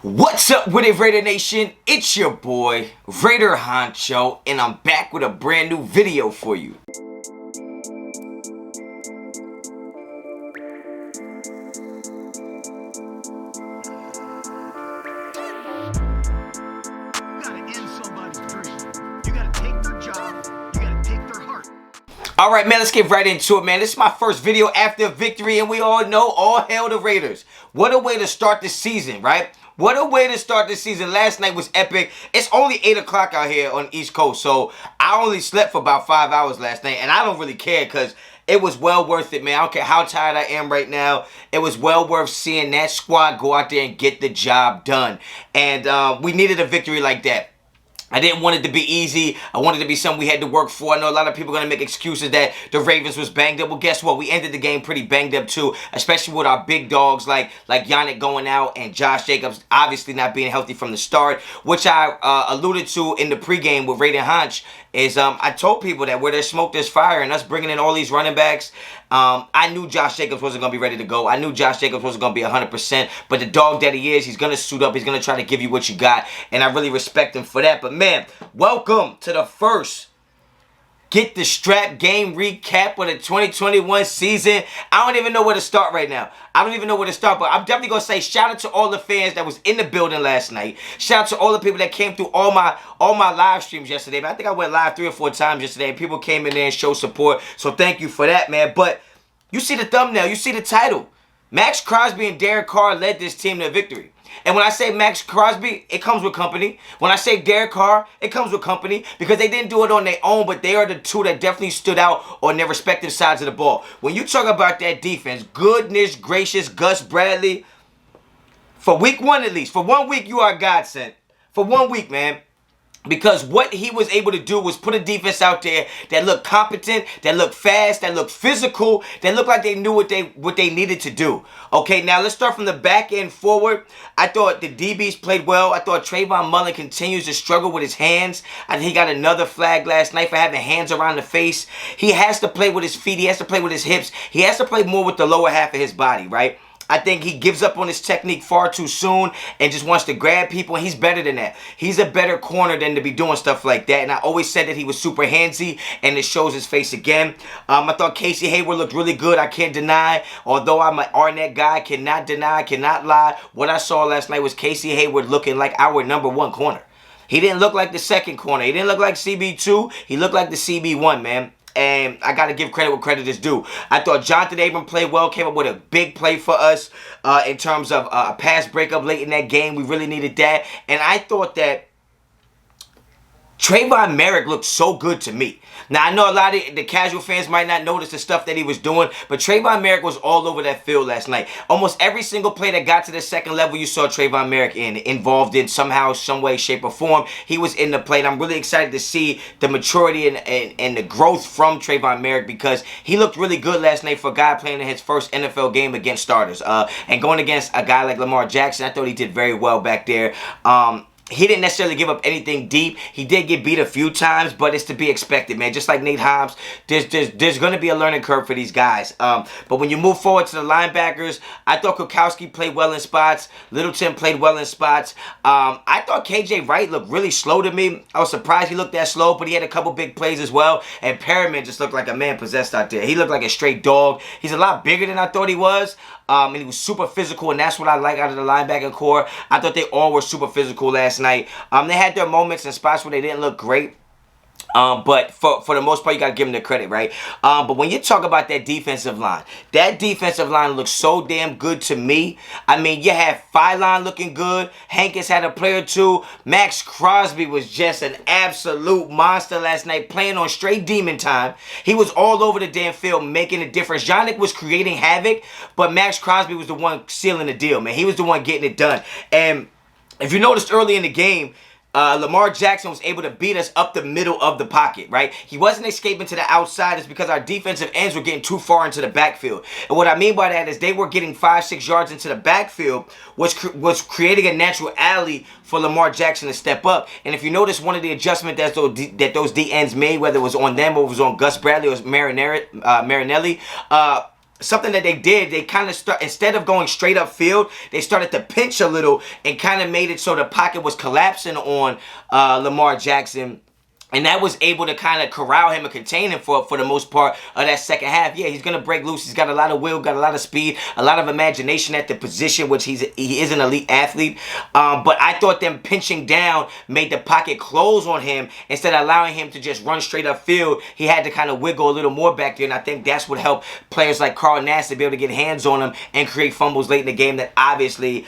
What's up with it, Raider Nation? It's your boy, Raider Honcho, and I'm back with a brand new video for you. Alright, man, let's get right into it, man. This is my first video after a victory, and we all know all hail the Raiders. What a way to start the season, right? What a way to start the season. Last night was epic. It's only 8 o'clock out here on the East Coast, so I only slept for about 5 hours last night, and I don't really care because it was well worth it, man. I don't care how tired I am right now. It was well worth seeing that squad go out there and get the job done. And we needed a victory like that. I didn't want it to be easy. I wanted it to be something we had to work for. I know a lot of people are going to make excuses that the Ravens was banged up. Well, guess what? We ended the game pretty banged up too, especially with our big dogs like Yannick going out and Josh Jacobs obviously not being healthy from the start, which I alluded to in the pregame with Raiderinfo is I told people that where there's smoke, there's fire, and us bringing in all these running backs, I knew Josh Jacobs wasn't going to be ready to go. I knew Josh Jacobs wasn't going to be 100%, but the dog that he is, he's going to suit up. He's going to try to give you what you got, and I really respect him for that. But man, welcome to the first Get the Strap game recap of the 2021 season. I don't even know where to start right now. I don't even know where to start, but I'm definitely going to say shout out to all the fans that was in the building last night. Shout out to all the people that came through all my live streams yesterday. I think I went live 3 or 4 times yesterday, and people came in there and showed support. So thank you for that, man. But you see the thumbnail. You see the title. Maxx Crosby and Carr led this team to victory. And when I say Maxx Crosby, it comes with company. When I say Carr, it comes with company because they didn't do it on their own, but they are the two that definitely stood out on their respective sides of the ball. When you talk about that defense, goodness gracious, Gus Bradley, for week 1 at least, for 1 week you are a godsend. For 1 week, man. Because what he was able to do was put a defense out there that looked competent, that looked fast, that looked physical, that looked like they knew what they needed to do. Okay, now let's start from the back end forward. I thought the DBs played well. I thought Trayvon Merrick continues to struggle with his hands. I think he got another flag last night for having hands around the face. He has to play with his feet. He has to play with his hips. He has to play more with the lower half of his body, right? I think he gives up on his technique far too soon and just wants to grab people, and he's better than that. He's a better corner than to be doing stuff like that, and I always said that he was super handsy, and it shows his face again. I thought Hayward looked really good. I can't deny, although I'm an Arnett guy, cannot deny, cannot lie. What I saw last night was Hayward looking like our #1 corner. He didn't look like the second corner. He didn't look like CB2. He looked like the CB1, man. And I got to give credit where credit is due. I thought Jonathan Abram played well, came up with a big play for us in terms of a pass breakup late in that game. We really needed that. And I thought that Trayvon Merrick looked so good to me. Now, I know a lot of the casual fans might not notice the stuff that he was doing, but Trayvon Merrick was all over that field last night. Almost every single play that got to the second level, you saw Trayvon Merrick involved in somehow, some way, shape, or form. He was in the play, and I'm really excited to see the maturity and the growth from Trayvon Merrick because he looked really good last night for a guy playing in his first NFL game against starters. And going against a guy like Lamar Jackson, I thought he did very well back there. He didn't necessarily give up anything deep. He did get beat a few times, but it's to be expected, man. Just like Nate Hobbs, there's going to be a learning curve for these guys. But when you move forward to the linebackers, I thought Kukowski played well in spots. Littleton played well in spots. I thought KJ Wright looked really slow to me. I was surprised he looked that slow, but he had a couple big plays as well. And Perriman just looked like a man possessed out there. He looked like a straight dog. He's a lot bigger than I thought he was. And he was super physical, and that's what I like out of the linebacking core. I thought they all were super physical last night. They had their moments and spots where they didn't look great. But for the most part, you got to give them the credit, right? But when you talk about that defensive line looks so damn good to me. I mean, you have Phylon looking good. Hankins had a play or two. Maxx Crosby was just an absolute monster last night, playing on straight demon time. He was all over the damn field, making a difference. Yannick was creating havoc, but Maxx Crosby was the one sealing the deal, man. He was the one getting it done. And if you noticed early in the game, Lamar Jackson was able to beat us up the middle of the pocket, right? He wasn't escaping to the outside. It's because our defensive ends were getting too far into the backfield. And what I mean by that is they were getting 5-6 yards into the backfield, which was creating a natural alley for Lamar Jackson to step up. And if you notice, one of the adjustments that those D ends made, whether it was on them or it was on Gus Bradley or Marinelli, something that they did, they kind of instead of going straight up field, they started to pinch a little and kind of made it so the pocket was collapsing on Lamar Jackson. And that was able to kind of corral him and contain him for the most part of that second half. Yeah, he's going to break loose. He's got a lot of will, got a lot of speed, a lot of imagination at the position, which he is an elite athlete. But I thought them pinching down made the pocket close on him instead of allowing him to just run straight up field. He had to kind of wiggle a little more back there, and I think that's what helped players like Carl Nass to be able to get hands on him and create fumbles late in the game that obviously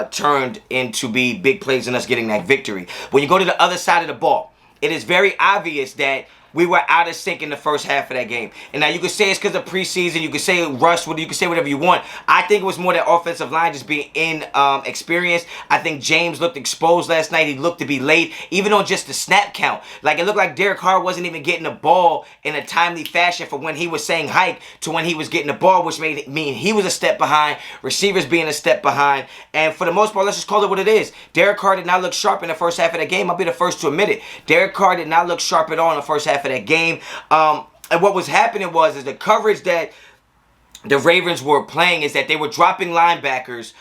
turned into be big plays in us getting that victory. When you go to the other side of the ball, it is very obvious that we were out of sync in the first half of that game. And now you could say it's because of preseason. You could say rust. You could say whatever you want. I think it was more that offensive line just being inexperienced. I think James looked exposed last night. He looked to be late, even on just the snap count. Like, it looked like Derek Carr wasn't even getting the ball in a timely fashion from when he was saying hike to when he was getting the ball, which made it mean he was a step behind, receivers being a step behind. And for the most part, let's just call it what it is. Derek Carr did not look sharp in the first half of the game. I'll be the first to admit it. Derek Carr did not look sharp at all in the first half of that game. And what was happening is the coverage that the Ravens were playing is that they were dropping linebackers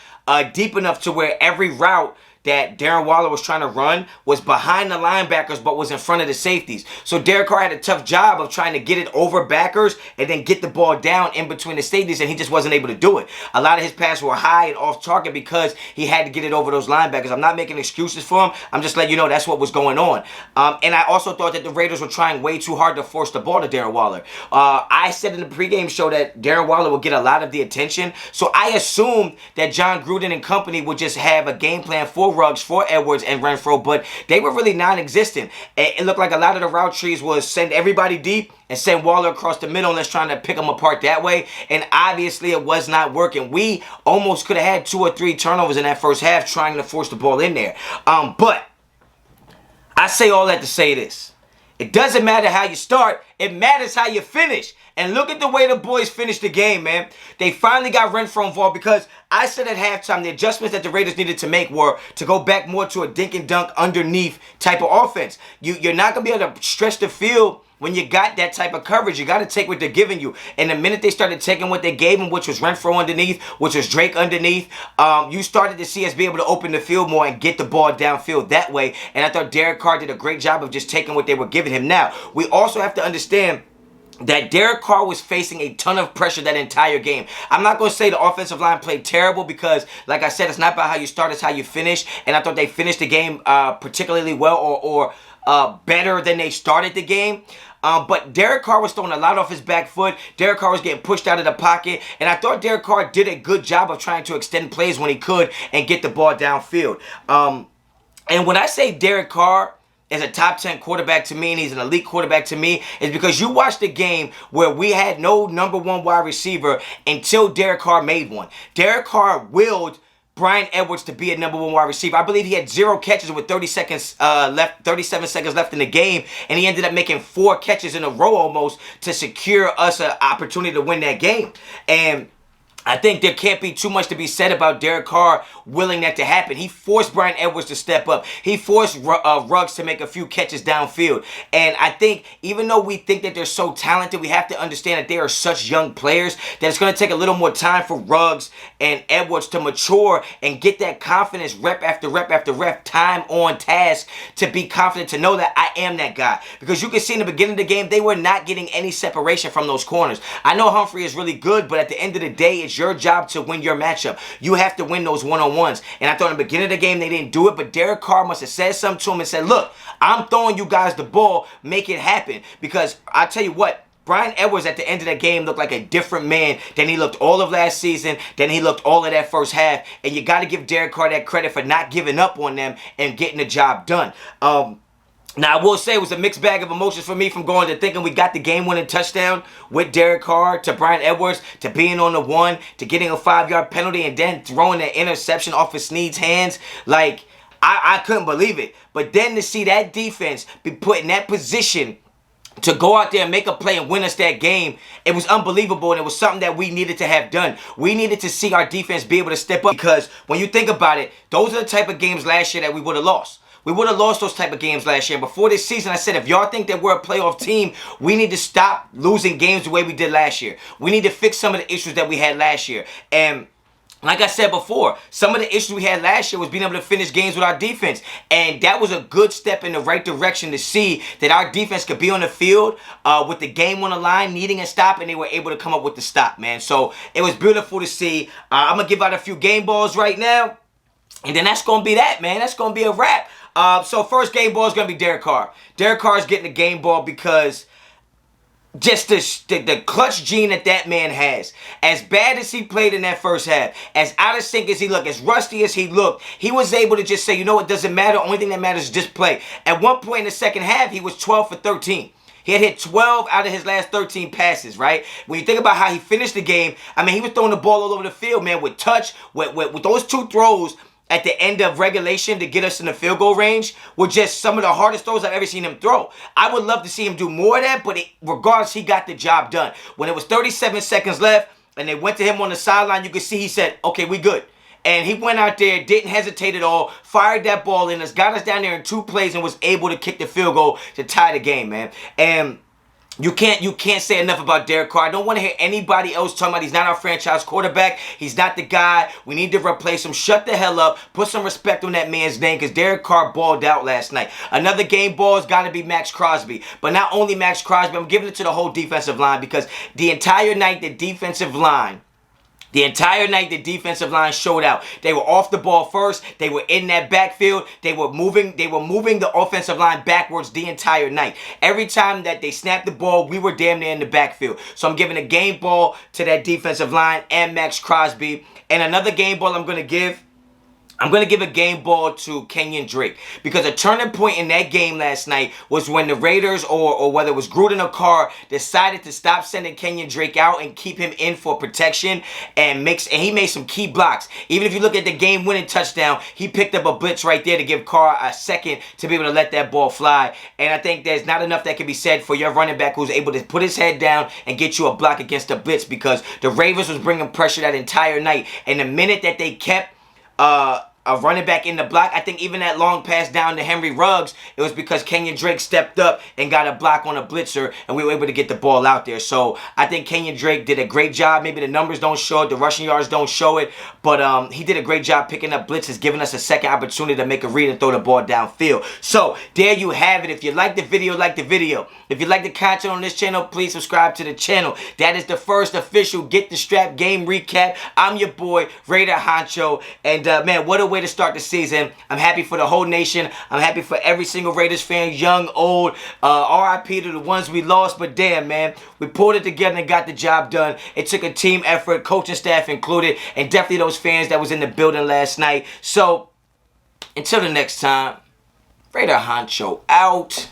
deep enough to where every route that Darren Waller was trying to run was behind the linebackers but was in front of the safeties. So Derek Carr had a tough job of trying to get it over backers and then get the ball down in between the safeties, and he just wasn't able to do it. A lot of his passes were high and off target because he had to get it over those linebackers. I'm not making excuses for him. I'm just letting you know that's what was going on. And I also thought that the Raiders were trying way too hard to force the ball to Darren Waller. I said in the pregame show that Darren Waller would get a lot of the attention, so I assumed that John Gruden and company would just have a game plan for Ruggs, for Edwards and Renfro, but they were really non-existent. It looked like a lot of the route trees was send everybody deep and send Waller across the middle and let's try to pick them apart that way. And obviously it was not working. We almost could have had 2 or 3 turnovers in that first half trying to force the ball in there. But I say all that to say this. It doesn't matter how you start. It matters how you finish. And look at the way the boys finished the game, man. They finally got Renfro involved because I said at halftime the adjustments that the Raiders needed to make were to go back more to a dink and dunk underneath type of offense. You're not going to be able to stretch the field when you got that type of coverage. You got to take what they're giving you. And the minute they started taking what they gave him, which was Renfro underneath, which was Drake underneath, you started to see us be able to open the field more and get the ball downfield that way. And I thought Derek Carr did a great job of just taking what they were giving him. Now, we also have to understand that Derek Carr was facing a ton of pressure that entire game. I'm not going to say the offensive line played terrible because, like I said, it's not about how you start, it's how you finish. And I thought they finished the game particularly well or better than they started the game. But Derek Carr was throwing a lot off his back foot. Derek Carr was getting pushed out of the pocket. And I thought Derek Carr did a good job of trying to extend plays when he could and get the ball downfield. And when I say Derek Carr is a top 10 quarterback to me and he's an elite quarterback to me, is because you watched the game where we had no number 1 wide receiver until Derek Carr made one. Derek Carr willed Bryan Edwards to be a number 1 wide receiver. I believe he had 0 catches with 37 seconds left in the game, and he ended up making 4 catches in a row almost to secure us an opportunity to win that game. And I think there can't be too much to be said about Derek Carr willing that to happen. He forced Bryan Edwards to step up. He forced Ruggs to make a few catches downfield. And I think even though we think that they're so talented, we have to understand that they are such young players that it's going to take a little more time for Ruggs and Edwards to mature and get that confidence rep after rep after rep, time on task, to be confident to know that I am that guy. Because you can see in the beginning of the game, they were not getting any separation from those corners. I know Humphrey is really good, but at the end of the day, it's your job to win your matchup. You have to win those one-on-ones. And I thought in the beginning of the game they didn't do it, but Derek Carr must have said something to him and said, look, I'm throwing you guys the ball, make it happen. Because I tell you what, Bryan Edwards at the end of that game looked like a different man than he looked all of last season, than he looked all of that first half. And you got to give Derek Carr that credit for not giving up on them and getting the job done. Now, I will say it was a mixed bag of emotions for me, from going to thinking we got the game-winning touchdown with Derek Carr, to Bryan Edwards, to being on the 1, to getting a 5-yard penalty, and then throwing that interception off of Snead's hands. Like, I couldn't believe it. But then to see that defense be put in that position to go out there and make a play and win us that game, it was unbelievable, and it was something that we needed to have done. We needed to see our defense be able to step up, because when you think about it, those are the type of games last year that we would have lost. We would have lost those type of games last year. And before this season, I said, if y'all think that we're a playoff team, we need to stop losing games the way we did last year. We need to fix some of the issues that we had last year. And like I said before, some of the issues we had last year was being able to finish games with our defense. And that was a good step in the right direction to see that our defense could be on the field with the game on the line, needing a stop, and they were able to come up with the stop, man. So it was beautiful to see. I'm going to give out a few game balls right now. And then that's going to be that, man. That's going to be a wrap. So first game ball is going to be Derek Carr. Derek Carr is getting the game ball because just the clutch gene that man has. As bad as he played in that first half, as out of sync as he looked, as rusty as he looked, he was able to just say, you know what, doesn't matter. Only thing that matters is just play. At one point in the second half, he was 12 for 13. He had hit 12 out of his last 13 passes, right? When you think about how he finished the game, I mean, he was throwing the ball all over the field, man, with touch, with those two throws at the end of regulation to get us in the field goal range were just some of the hardest throws I've ever seen him throw. I would love to see him do more of that, but regardless, he got the job done. When it was 37 seconds left and they went to him on the sideline, you could see he said, okay, we good. And he went out there, didn't hesitate at all, fired that ball in us, got us down there in 2 plays, and was able to kick the field goal to tie the game, man. And you can't say enough about Derek Carr. I don't want to hear anybody else talking about he's not our franchise quarterback. He's not the guy. We need to replace him. Shut the hell up. Put some respect on that man's name because Derek Carr balled out last night. Another game ball has got to be Maxx Crosby. But not only Maxx Crosby, I'm giving it to the whole defensive line because the entire night the defensive line showed out. They were off the ball first. They were in that backfield. They were moving the offensive line backwards the entire night. Every time that they snapped the ball, we were damn near in the backfield. So I'm giving a game ball to that defensive line and Maxx Crosby. And another game ball I'm going to give a game ball to Kenyon Drake because a turning point in that game last night was when the Raiders or whether it was Gruden or Carr decided to stop sending Kenyon Drake out and keep him in for protection and he made some key blocks. Even if you look at the game-winning touchdown, he picked up a blitz right there to give Carr a second to be able to let that ball fly. And I think there's not enough that can be said for your running back who's able to put his head down and get you a block against the blitz because the Ravens was bringing pressure that entire night. And the minute that they kept a running back in the block, I think even that long pass down to Henry Ruggs, it was because Kenyon Drake stepped up and got a block on a blitzer, and we were able to get the ball out there. So I think Kenyon Drake did a great job. Maybe the numbers don't show it, the rushing yards don't show it, but he did a great job picking up blitzes, giving us a second opportunity to make a read and throw the ball downfield. So there you have it. If you like the video, like the video. If you like the content on this channel, please subscribe to the channel. That is the first official Get the Strap game recap. I'm your boy, Raider Honcho, and man, what a way to start the season. I'm happy for the whole nation. I'm happy for every single Raiders fan, young, old. RIP to the ones we lost, but damn, man, we pulled it together and got the job done. It took a team effort, coaching staff included, and definitely those fans that was in the building last night. So, until the next time, Raider Honcho out.